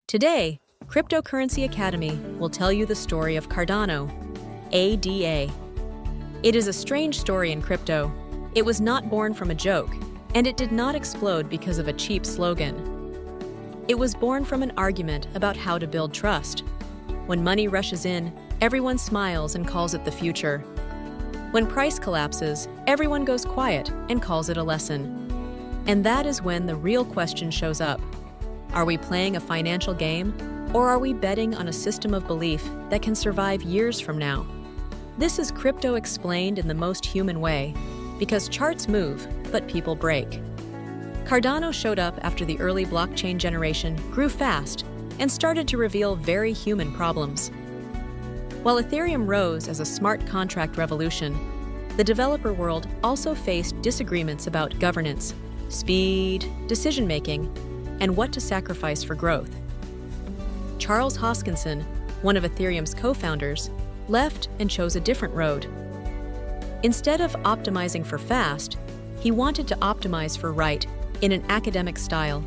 Today, Cryptocurrency Academy will tell you the story of Cardano, ADA. It is a strange story in crypto. It was not born from a joke, and it did not explode because of a cheap slogan. It was born from an argument about how to build trust. When money rushes in, everyone smiles and calls it the future. When price collapses, everyone goes quiet and calls it a lesson. And that is when the real question shows up. Are we playing a financial game, or are we betting on a system of belief that can survive years from now? This is crypto explained in the most human way, because charts move, but people break. Cardano showed up after the early blockchain generation grew fast and started to reveal very human problems. While Ethereum rose as a smart contract revolution, the developer world also faced disagreements about governance, speed, decision-making, and what to sacrifice for growth. Charles Hoskinson, one of Ethereum's co-founders, left and chose a different road. Instead of optimizing for fast, he wanted to optimize for right in an academic style.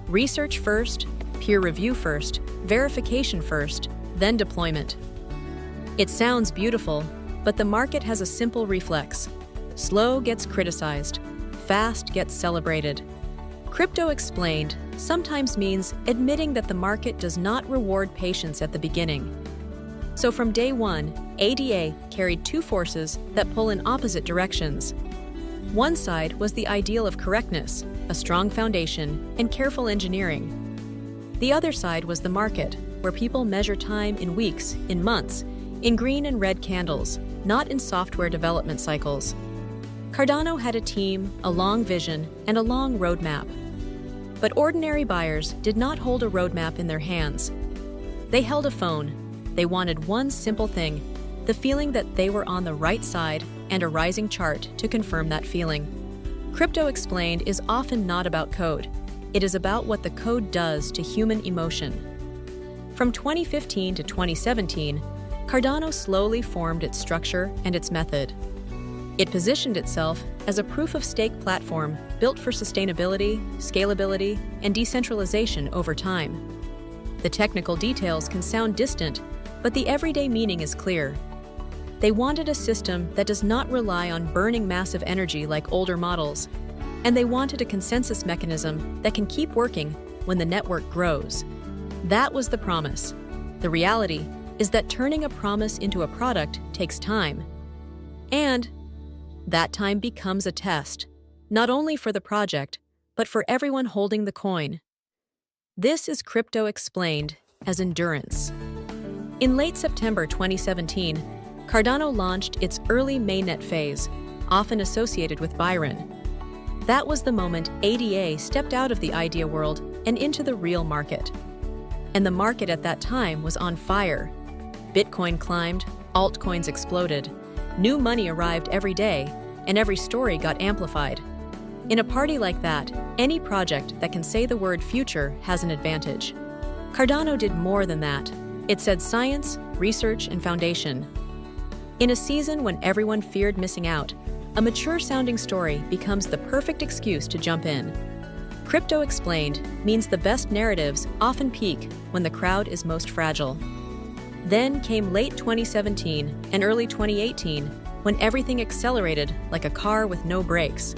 Research first, peer review first, verification first, then deployment. It sounds beautiful, but the market has a simple reflex. Slow gets criticized, fast gets celebrated. Crypto explained sometimes means admitting that the market does not reward patience at the beginning. So from day one, ADA carried two forces that pull in opposite directions. One side was the ideal of correctness, a strong foundation, and careful engineering. The other side was the market, where people measure time in weeks, in months, in green and red candles, not in software development cycles. Cardano had a team, a long vision, and a long roadmap. But ordinary buyers did not hold a roadmap in their hands. They held a phone. They wanted one simple thing, the feeling that they were on the right side and a rising chart to confirm that feeling. Crypto explained is often not about code. It is about what the code does to human emotion. From 2015 to 2017, Cardano slowly formed its structure and its method. It positioned itself as a proof-of-stake platform built for sustainability, scalability, and decentralization over time. The technical details can sound distant, but the everyday meaning is clear. They wanted a system that does not rely on burning massive energy like older models, and they wanted a consensus mechanism that can keep working when the network grows. That was the promise. The reality is that turning a promise into a product takes time. And that time becomes a test, not only for the project, but for everyone holding the coin. This is Crypto explained as endurance. In late September 2017, Cardano launched its early mainnet phase, often associated with Byron. That was the moment ADA stepped out of the idea world and into the real market. And the market at that time was on fire. Bitcoin climbed, altcoins exploded, new money arrived every day, and every story got amplified. In a party like that, any project that can say the word future has an advantage. Cardano did more than that. It said science, research, and foundation. In a season when everyone feared missing out, a mature-sounding story becomes the perfect excuse to jump in. Crypto explained means the best narratives often peak when the crowd is most fragile. Then came late 2017 and early 2018, when everything accelerated like a car with no brakes.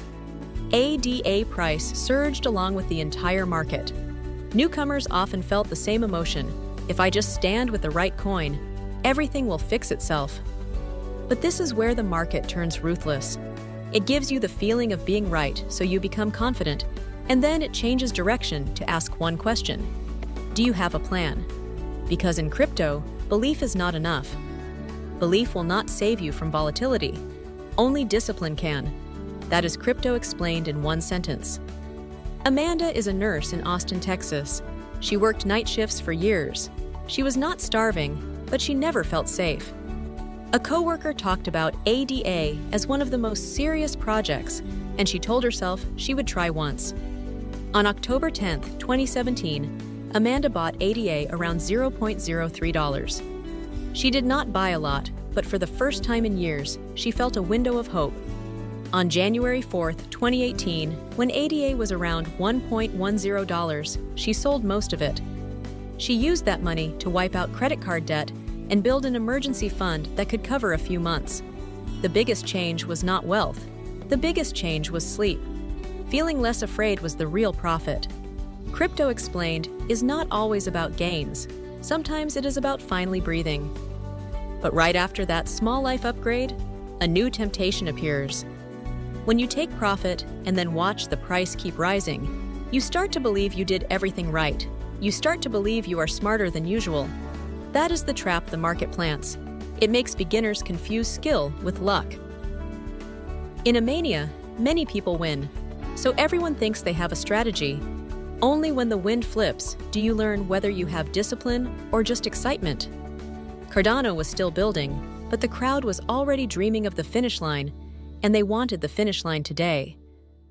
ADA price surged along with the entire market. Newcomers often felt the same emotion. If I just stand with the right coin, everything will fix itself. But this is where the market turns ruthless. It gives you the feeling of being right, so you become confident, and then it changes direction to ask one question. Do you have a plan? Because in crypto, belief is not enough. Belief will not save you from volatility. Only discipline can. That is Crypto explained in one sentence. Amanda is a nurse in Austin, Texas. She worked night shifts for years. She was not starving, but she never felt safe. A coworker talked about ADA as one of the most serious projects, and she told herself she would try once. On October 10, 2017, Amanda bought ADA around $0.03. She did not buy a lot, but for the first time in years, she felt a window of hope. On January 4, 2018, when ADA was around $1.10, she sold most of it. She used that money to wipe out credit card debt and build an emergency fund that could cover a few months. The biggest change was not wealth. The biggest change was sleep. Feeling less afraid was the real profit. Crypto Explained is not always about gains. Sometimes it is about finally breathing. But right after that small life upgrade, a new temptation appears. When you take profit and then watch the price keep rising, you start to believe you did everything right. You start to believe you are smarter than usual. That is the trap the market plants. It makes beginners confuse skill with luck. In a mania, many people win, so everyone thinks they have a strategy. Only when the wind flips do you learn whether you have discipline or just excitement. Cardano was still building, but the crowd was already dreaming of the finish line, and they wanted the finish line today.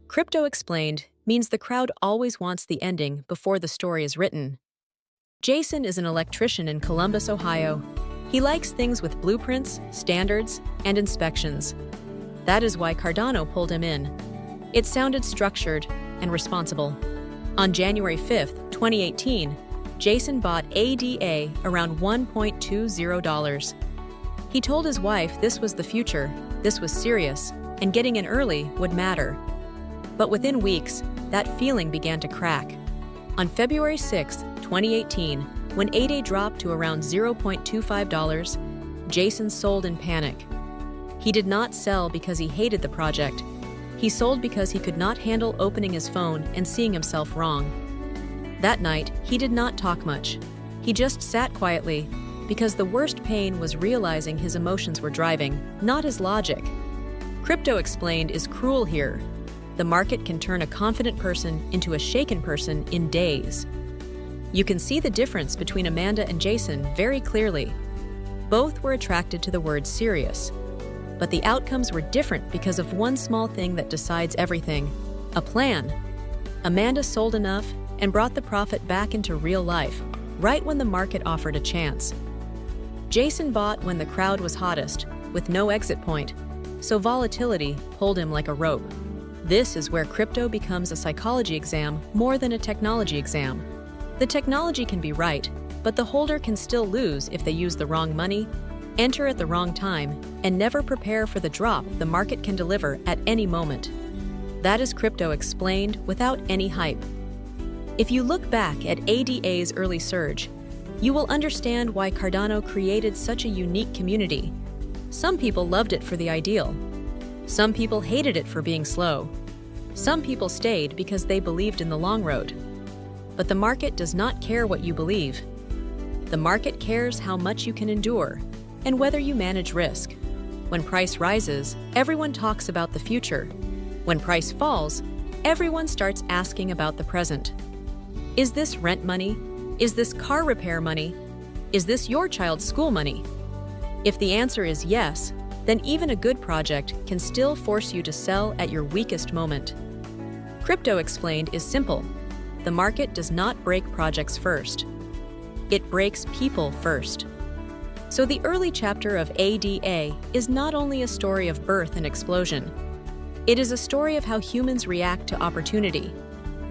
Crypto Explained means the crowd always wants the ending before the story is written. Jason is an electrician in Columbus, Ohio. He likes things with blueprints, standards, and inspections. That is why Cardano pulled him in. It sounded structured and responsible. On January 5th, 2018, Jason bought ADA around $1.20. He told his wife this was the future, this was serious, and getting in early would matter. But within weeks, that feeling began to crack. On February 6, 2018, when ADA dropped to around $0.25, Jason sold in panic. He did not sell because he hated the project. He sold because he could not handle opening his phone and seeing himself wrong. That night, he did not talk much. He just sat quietly, because the worst pain was realizing his emotions were driving, not his logic. Crypto Explained is cruel here. The market can turn a confident person into a shaken person in days. You can see the difference between Amanda and Jason very clearly. Both were attracted to the word serious. But the outcomes were different because of one small thing that decides everything: a plan. Amanda sold enough and brought the profit back into real life, right when the market offered a chance. Jason bought when the crowd was hottest, with no exit point, so volatility pulled him like a rope. This is where crypto becomes a psychology exam more than a technology exam. The technology can be right, but the holder can still lose if they use the wrong money, enter at the wrong time, and never prepare for the drop the market can deliver at any moment. That is Crypto Explained without any hype. If you look back at ADA's early surge, you will understand why Cardano created such a unique community. Some people loved it for the ideal. Some people hated it for being slow. Some people stayed because they believed in the long road. But the market does not care what you believe. The market cares how much you can endure and whether you manage risk. When price rises, everyone talks about the future. When price falls, everyone starts asking about the present. Is this rent money? Is this car repair money? Is this your child's school money? If the answer is yes, then even a good project can still force you to sell at your weakest moment. Crypto Explained is simple. The market does not break projects first. It breaks people first. So the early chapter of ADA is not only a story of birth and explosion. It is a story of how humans react to opportunity.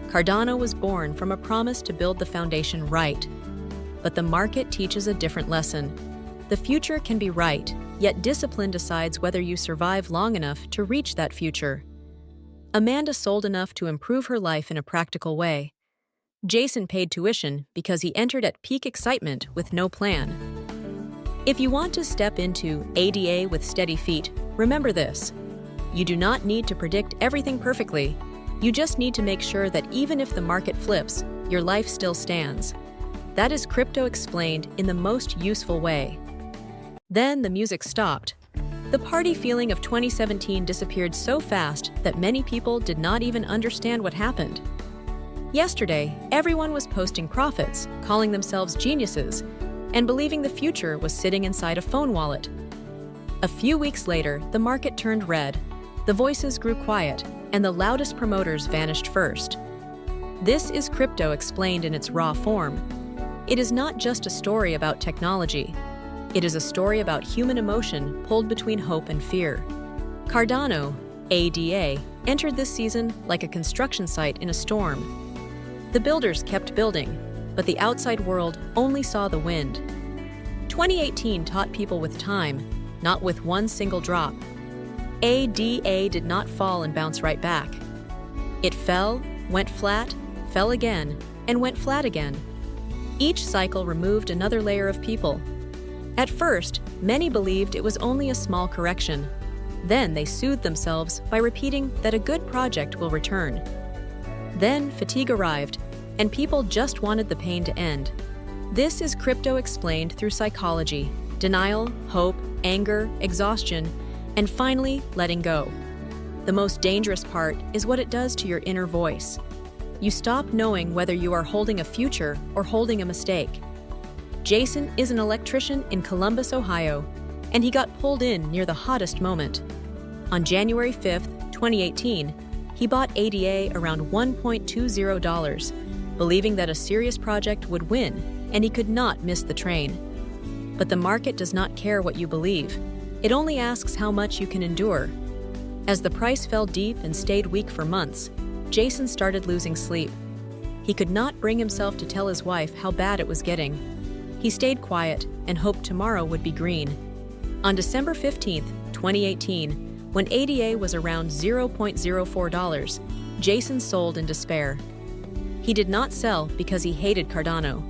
Cardano was born from a promise to build the foundation right. But the market teaches a different lesson. The future can be right, yet discipline decides whether you survive long enough to reach that future. Amanda sold enough to improve her life in a practical way. Jason paid tuition because he entered at peak excitement with no plan. If you want to step into ADA with steady feet, remember this: you do not need to predict everything perfectly. You just need to make sure that even if the market flips, your life still stands. That is Crypto Explained in the most useful way. Then the music stopped. The party feeling of 2017 disappeared so fast that many people did not even understand what happened. Yesterday, everyone was posting profits, calling themselves geniuses, and believing the future was sitting inside a phone wallet. A few weeks later, the market turned red, the voices grew quiet, and the loudest promoters vanished first. This is Crypto Explained in its raw form. It is not just a story about technology. It is a story about human emotion pulled between hope and fear. Cardano, ADA, entered this season like a construction site in a storm. The builders kept building, but the outside world only saw the wind. 2018 taught people with time, not with one single drop. ADA did not fall and bounce right back. It fell, went flat, fell again, and went flat again. Each cycle removed another layer of people. At first, many believed it was only a small correction. Then they soothed themselves by repeating that a good project will return. Then fatigue arrived, and people just wanted the pain to end. This is crypto explained through psychology, denial, hope, anger, exhaustion, and finally letting go. The most dangerous part is what it does to your inner voice. You stop knowing whether you are holding a future or holding a mistake. Jason is an electrician in Columbus, Ohio, and he got pulled in near the hottest moment. On January 5th, 2018, he bought ADA around $1.20, believing that a serious project would win and he could not miss the train. But the market does not care what you believe. It only asks how much you can endure. As the price fell deep and stayed weak for months, Jason started losing sleep. He could not bring himself to tell his wife how bad it was getting. He stayed quiet and hoped tomorrow would be green. On December 15th, 2018, when ADA was around $0.04, Jason sold in despair. He did not sell because he hated Cardano.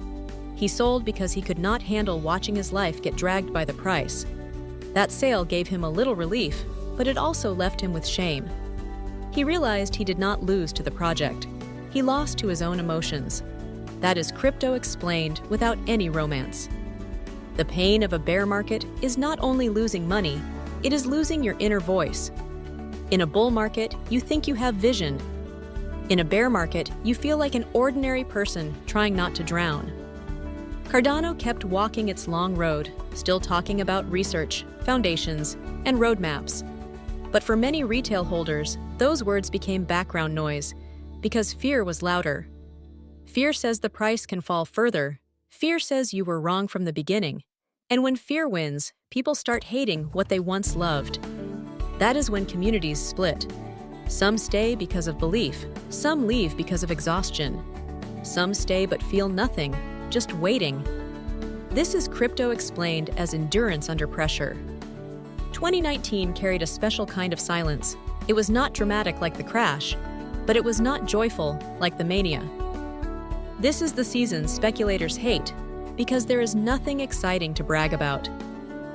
He sold because he could not handle watching his life get dragged by the price. That sale gave him a little relief, but it also left him with shame. He realized he did not lose to the project. He lost to his own emotions. That is crypto explained without any romance. The pain of a bear market is not only losing money, it is losing your inner voice. In a bull market, you think you have vision. In a bear market, you feel like an ordinary person trying not to drown. Cardano kept walking its long road, still talking about research, foundations, and roadmaps. But for many retail holders, those words became background noise because fear was louder. Fear says the price can fall further. Fear says you were wrong from the beginning. And when fear wins, people start hating what they once loved. That is when communities split. Some stay because of belief, some leave because of exhaustion. Some stay but feel nothing, just waiting. This is crypto explained as endurance under pressure. 2019 carried a special kind of silence. It was not dramatic like the crash, but it was not joyful like the mania. This is the season speculators hate, because there is nothing exciting to brag about.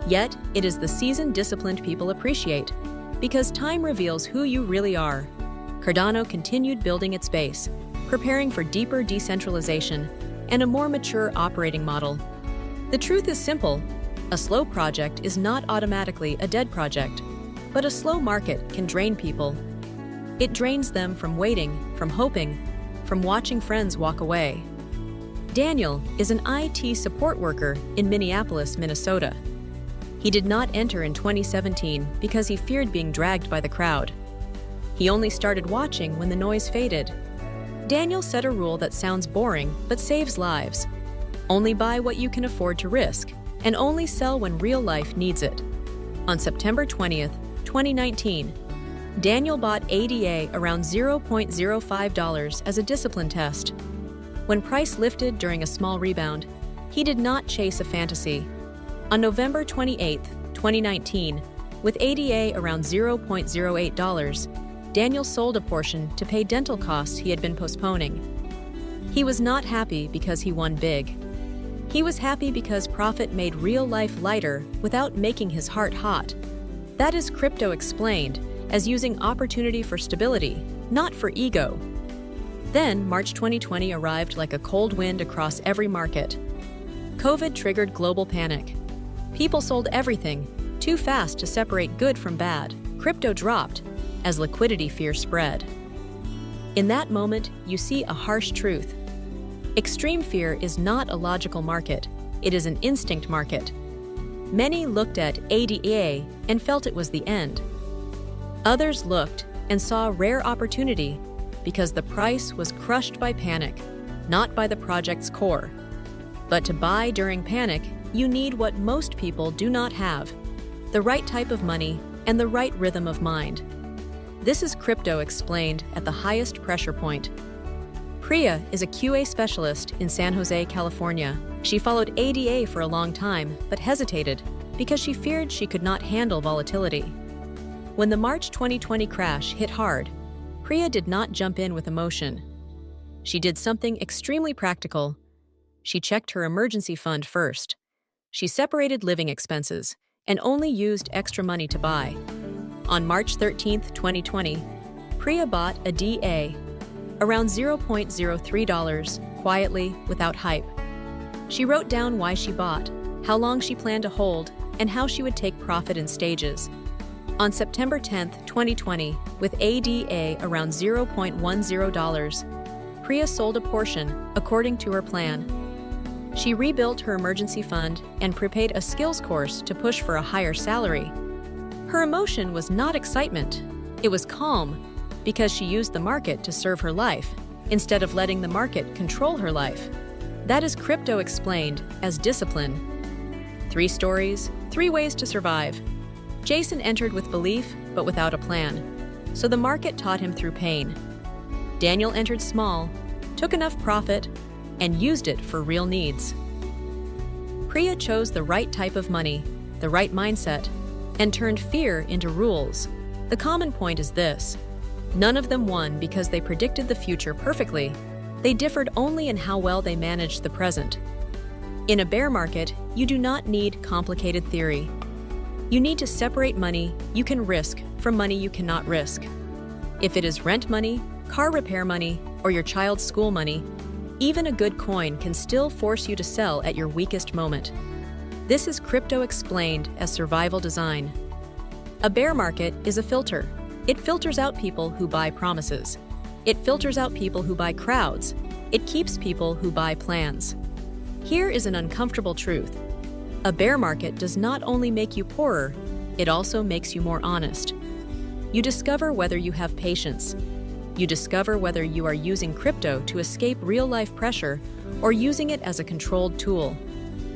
Yet, it is the season disciplined people appreciate, because time reveals who you really are. Cardano continued building its base, preparing for deeper decentralization and a more mature operating model. The truth is simple. A slow project is not automatically a dead project, but a slow market can drain people. It drains them from waiting, from hoping, from watching friends walk away. Daniel is an IT support worker in Minneapolis, Minnesota. He did not enter in 2017 because he feared being dragged by the crowd. He only started watching when the noise faded. Daniel set a rule that sounds boring but saves lives. Only buy what you can afford to risk, and only sell when real life needs it. On September 20th, 2019, Daniel bought ADA around $0.05 as a discipline test. When price lifted during a small rebound, he did not chase a fantasy. On November 28th, 2019, with ADA around $0.08, Daniel sold a portion to pay dental costs he had been postponing. He was not happy because he won big. He was happy because profit made real life lighter without making his heart hot. That is crypto explained as using opportunity for stability, not for ego. Then March 2020 arrived like a cold wind across every market. COVID triggered global panic. People sold everything, too fast to separate good from bad. Crypto dropped as liquidity fear spread. In that moment, you see a harsh truth. Extreme fear is not a logical market, it is an instinct market. Many looked at ADA and felt it was the end. Others looked and saw rare opportunity because the price was crushed by panic, not by the project's core. But to buy during panic, you need what most people do not have: the right type of money and the right rhythm of mind. This is crypto explained at the highest pressure point. Priya is a QA specialist in San Jose, California. She followed ADA for a long time, but hesitated because she feared she could not handle volatility. When the March 2020 crash hit hard, Priya did not jump in with emotion. She did something extremely practical. She checked her emergency fund first. She separated living expenses and only used extra money to buy. On March 13, 2020, Priya bought a DA, around $0.03, quietly, without hype. She wrote down why she bought, how long she planned to hold, and how she would take profit in stages. On September 10, 2020, with ADA around $0.10, Priya sold a portion according to her plan. She rebuilt her emergency fund and prepaid a skills course to push for a higher salary. Her emotion was not excitement, it was calm, because she used the market to serve her life, instead of letting the market control her life. That is crypto explained as discipline. 3 stories, 3 ways to survive. Jason entered with belief, but without a plan, so the market taught him through pain. Daniel entered small, took enough profit, and used it for real needs. Priya chose the right type of money, the right mindset, and turned fear into rules. The common point is this: none of them won because they predicted the future perfectly. They differed only in how well they managed the present. In a bear market, you do not need complicated theory. You need to separate money you can risk from money you cannot risk. If it is rent money, car repair money, or your child's school money, even a good coin can still force you to sell at your weakest moment. This is crypto explained as survival design. A bear market is a filter. It filters out people who buy promises. It filters out people who buy crowds. It keeps people who buy plans. Here is an uncomfortable truth. A bear market does not only make you poorer, it also makes you more honest. You discover whether you have patience. You discover whether you are using crypto to escape real-life pressure or using it as a controlled tool.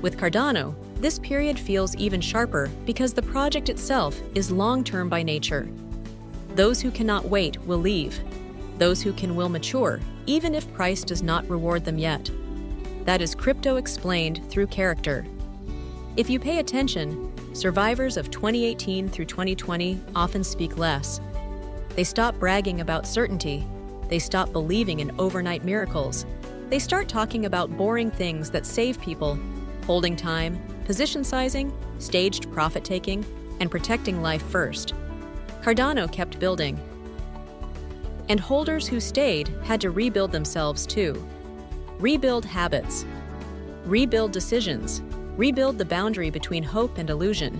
With Cardano, this period feels even sharper because the project itself is long-term by nature. Those who cannot wait will leave. Those who can will mature, even if price does not reward them yet. That is crypto explained through character. If you pay attention, survivors of 2018 through 2020 often speak less. They stop bragging about certainty. They stop believing in overnight miracles. They start talking about boring things that save people: holding time, position sizing, staged profit-taking, and protecting life first. Cardano kept building. And holders who stayed had to rebuild themselves too. Rebuild habits. Rebuild decisions. Rebuild the boundary between hope and illusion.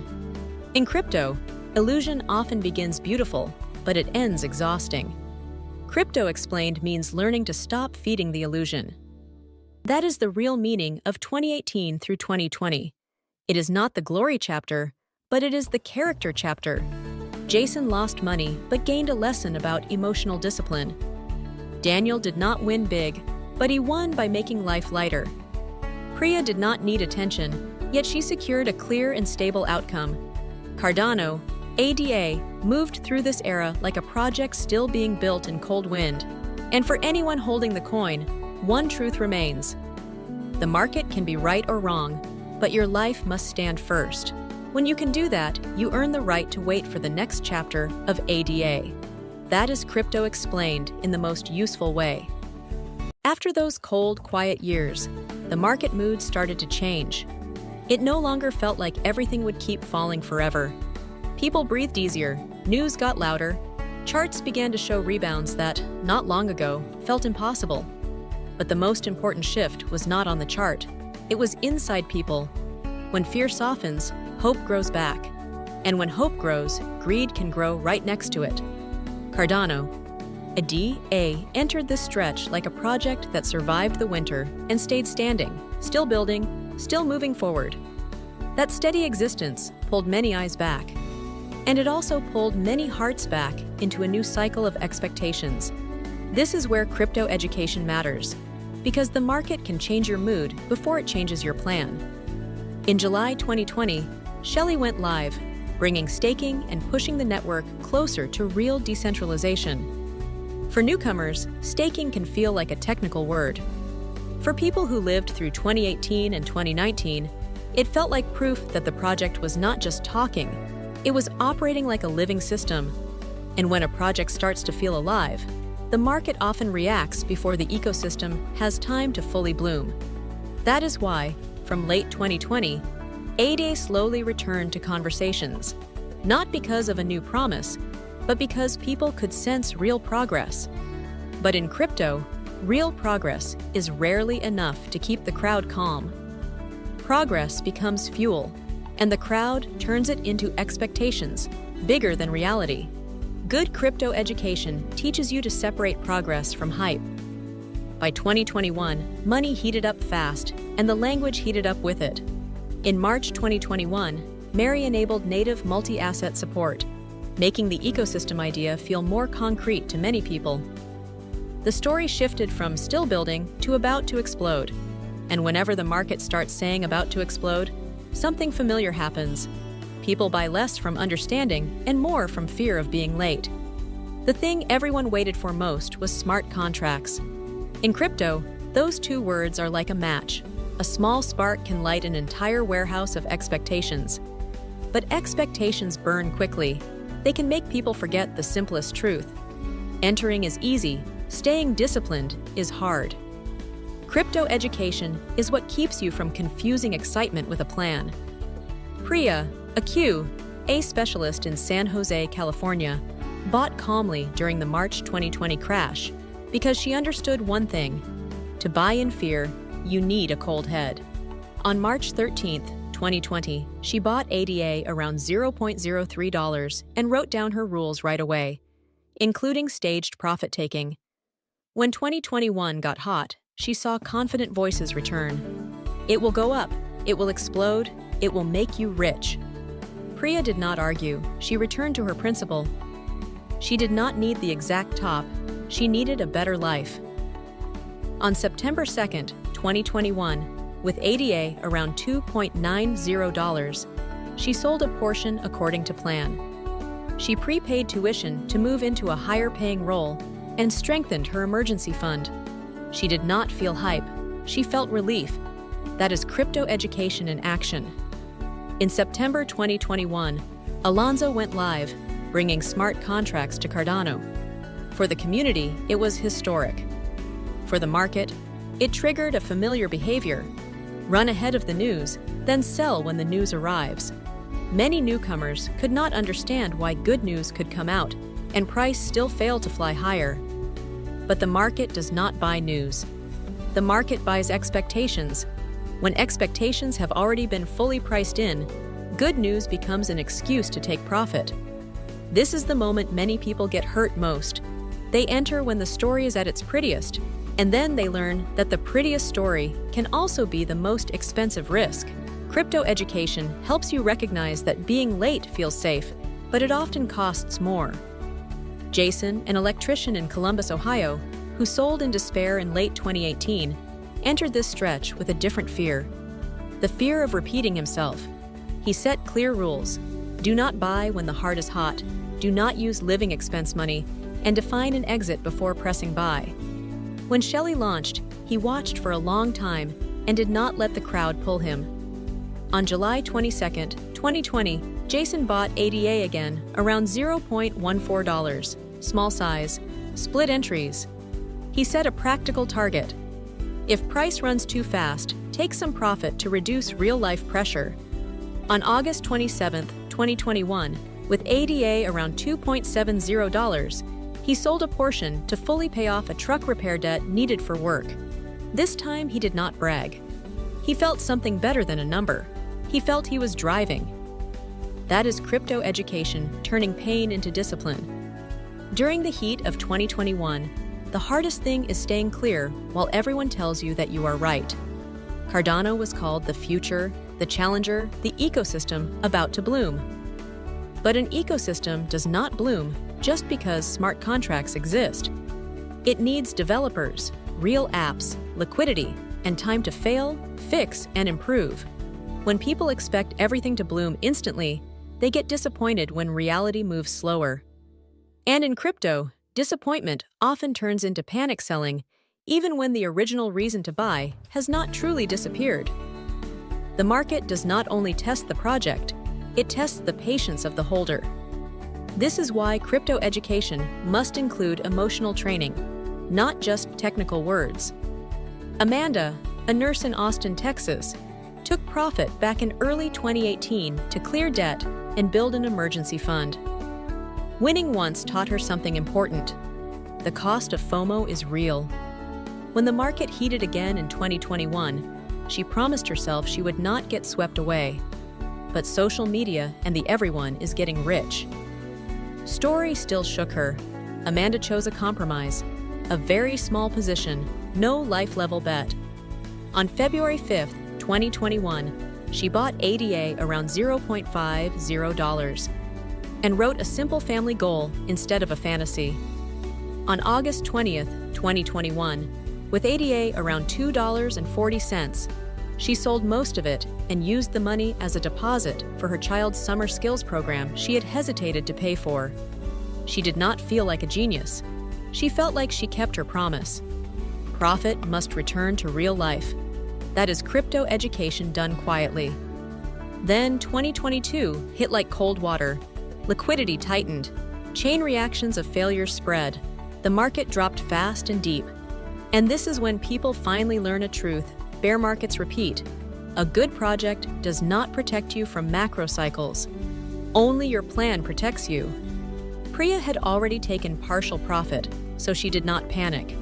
In crypto, illusion often begins beautiful, but it ends exhausting. Crypto explained means learning to stop feeding the illusion. That is the real meaning of 2018 through 2020. It is not the glory chapter, but it is the character chapter. Jason lost money but gained a lesson about emotional discipline. Daniel did not win big, but he won by making life lighter. Priya did not need attention, yet she secured a clear and stable outcome. Cardano, ADA, moved through this era like a project still being built in cold wind. And for anyone holding the coin, one truth remains. The market can be right or wrong, but your life must stand first. When you can do that, you earn the right to wait for the next chapter of ADA. That is crypto explained in the most useful way. After those cold, quiet years, the market mood started to change. It no longer felt like everything would keep falling forever. People breathed easier, news got louder, charts began to show rebounds that, not long ago, felt impossible. But the most important shift was not on the chart. It was inside people. When fear softens, hope grows back. And when hope grows, greed can grow right next to it. Cardano, a DA, entered this stretch like a project that survived the winter and stayed standing, still building, still moving forward. That steady existence pulled many eyes back. And it also pulled many hearts back into a new cycle of expectations. This is where crypto education matters, because the market can change your mood before it changes your plan. In July 2020, Shelley went live, bringing staking and pushing the network closer to real decentralization. For newcomers, staking can feel like a technical word. For people who lived through 2018 and 2019, it felt like proof that the project was not just talking, it was operating like a living system. And when a project starts to feel alive, the market often reacts before the ecosystem has time to fully bloom. That is why, from late 2020, ADA slowly returned to conversations, not because of a new promise, but because people could sense real progress. But in crypto, real progress is rarely enough to keep the crowd calm. Progress becomes fuel, and the crowd turns it into expectations, bigger than reality. Good crypto education teaches you to separate progress from hype. By 2021, money heated up fast, and the language heated up with it. In March 2021, Mary enabled native multi-asset support, making the ecosystem idea feel more concrete to many people. The story shifted from still building to about to explode. And whenever the market starts saying about to explode, something familiar happens. People buy less from understanding and more from fear of being late. The thing everyone waited for most was smart contracts. In crypto, those two words are like a match. A small spark can light an entire warehouse of expectations. But expectations burn quickly. They can make people forget the simplest truth. Entering is easy, staying disciplined is hard. Crypto education is what keeps you from confusing excitement with a plan. Priya, a QA specialist in San Jose, California, bought calmly during the March 2020 crash because she understood one thing: to buy in fear, you need a cold head. On March 13, 2020, she bought ADA around $0.03 and wrote down her rules right away, including staged profit-taking. When 2021 got hot, she saw confident voices return. It will go up, it will explode, it will make you rich. Priya did not argue. She returned to her principle. She did not need the exact top. She needed a better life. On September 2, 2021, with ADA around $2.90, she sold a portion according to plan. She prepaid tuition to move into a higher-paying role and strengthened her emergency fund. She did not feel hype. She felt relief. That is crypto education in action. In September 2021, Alonzo went live, bringing smart contracts to Cardano. For the community, it was historic. For the market, it triggered a familiar behavior: run ahead of the news, then sell when the news arrives. Many newcomers could not understand why good news could come out and price still fail to fly higher. But the market does not buy news. The market buys expectations. When expectations have already been fully priced in, good news becomes an excuse to take profit. This is the moment many people get hurt most. They enter when the story is at its prettiest, and then they learn that the prettiest story can also be the most expensive risk. Crypto education helps you recognize that being late feels safe, but it often costs more. Jason, an electrician in Columbus, Ohio, who sold in despair in late 2018, entered this stretch with a different fear: the fear of repeating himself. He set clear rules: do not buy when the heart is hot, do not use living expense money, and define an exit before pressing buy. When Shelley launched, he watched for a long time and did not let the crowd pull him. On July 22, 2020, Jason bought ADA again around $0.14, small size, split entries. He set a practical target: if price runs too fast, take some profit to reduce real-life pressure. On August 27, 2021, with ADA around $2.70, he sold a portion to fully pay off a truck repair debt needed for work. This time he did not brag. He felt something better than a number. He felt he was driving. That is crypto education turning pain into discipline. During the heat of 2021, the hardest thing is staying clear while everyone tells you that you are right. Cardano was called the future, the challenger, the ecosystem about to bloom. But an ecosystem does not bloom just because smart contracts exist. It needs developers, real apps, liquidity, and time to fail, fix, and improve. When people expect everything to bloom instantly, they get disappointed when reality moves slower. And in crypto, Disappointment often turns into panic selling, even when the original reason to buy has not truly disappeared. The market does not only test the project, it tests the patience of the holder. This is why crypto education must include emotional training, not just technical words. Amanda, a nurse in Austin, Texas, took profit back in early 2018 to clear debt and build an emergency fund. Winning once taught her something important. The cost of FOMO is real. When the market heated again in 2021, she promised herself she would not get swept away. But social media and the everyone is getting rich. Story still shook her. Amanda chose a compromise, a very small position, no life-level bet. On February 5th, 2021, she bought ADA around $0.50 and wrote a simple family goal instead of a fantasy. On August 20th, 2021, with ADA around $2.40, she sold most of it and used the money as a deposit for her child's summer skills program she had hesitated to pay for. She did not feel like a genius. She felt like she kept her promise. Profit must return to real life. That is crypto education done quietly. Then 2022 hit like cold water. Liquidity tightened. Chain reactions of failures spread. The market dropped fast and deep. And this is when people finally learn a truth bear markets repeat. A good project does not protect you from macro cycles. Only your plan protects you. Priya had already taken partial profit, so she did not panic.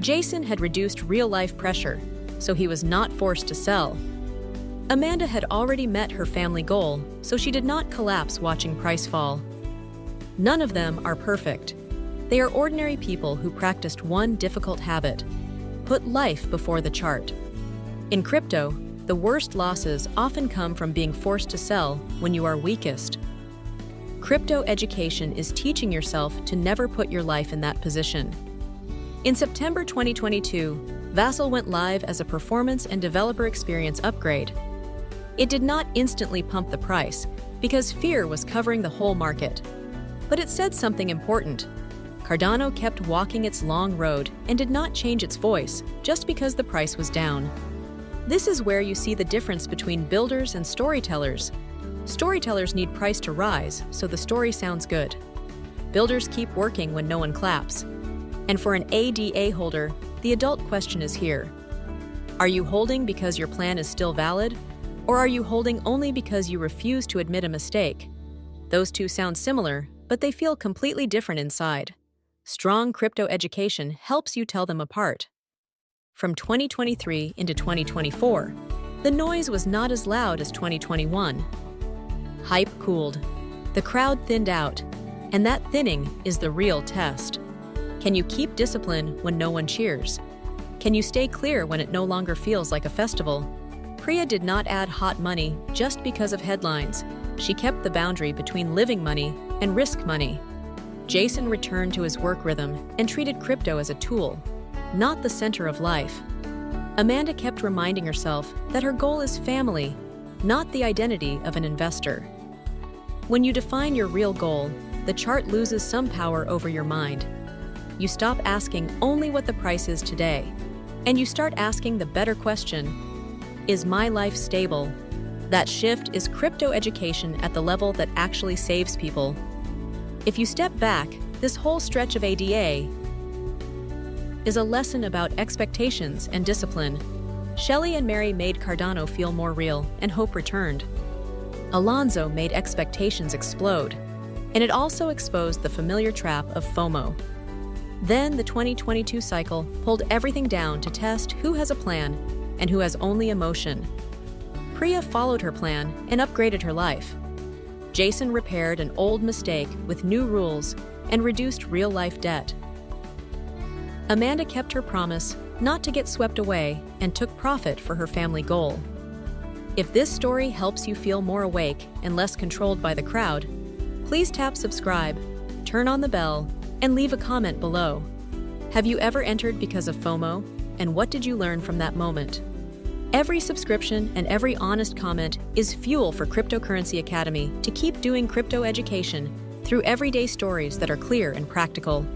Jason had reduced real-life pressure, so he was not forced to sell. Amanda had already met her family goal, so she did not collapse watching price fall. None of them are perfect. They are ordinary people who practiced one difficult habit: put life before the chart. In crypto, the worst losses often come from being forced to sell when you are weakest. Crypto education is teaching yourself to never put your life in that position. In September 2022, Vassal went live as a performance and developer experience upgrade. It did not instantly pump the price because fear was covering the whole market. But it said something important. Cardano kept walking its long road and did not change its voice just because the price was down. This is where you see the difference between builders and storytellers. Storytellers need price to rise, so the story sounds good. Builders keep working when no one claps. And for an ADA holder, the adult question is here. Are you holding because your plan is still valid? Or are you holding only because you refuse to admit a mistake? Those two sound similar, but they feel completely different inside. Strong crypto education helps you tell them apart. From 2023 into 2024, the noise was not as loud as 2021. Hype cooled. The crowd thinned out, and that thinning is the real test. Can you keep discipline when no one cheers? Can you stay clear when it no longer feels like a festival? Priya did not add hot money just because of headlines. She kept the boundary between living money and risk money. Jason returned to his work rhythm and treated crypto as a tool, not the center of life. Amanda kept reminding herself that her goal is family, not the identity of an investor. When you define your real goal, the chart loses some power over your mind. You stop asking only what the price is today, and you start asking the better question: is my life stable? That shift is crypto education at the level that actually saves people. If you step back, this whole stretch of ADA is a lesson about expectations and discipline. Shelley and Mary made Cardano feel more real, and hope returned. Alonzo made expectations explode, and it also exposed the familiar trap of FOMO. Then the 2022 cycle pulled everything down to test who has a plan and who has only emotion. Priya followed her plan and upgraded her life. Jason repaired an old mistake with new rules and reduced real-life debt. Amanda kept her promise not to get swept away and took profit for her family goal. If this story helps you feel more awake and less controlled by the crowd, please tap subscribe, turn on the bell, and leave a comment below. Have you ever entered because of FOMO, and what did you learn from that moment? Every subscription and every honest comment is fuel for Cryptocurrency Academy to keep doing crypto education through everyday stories that are clear and practical.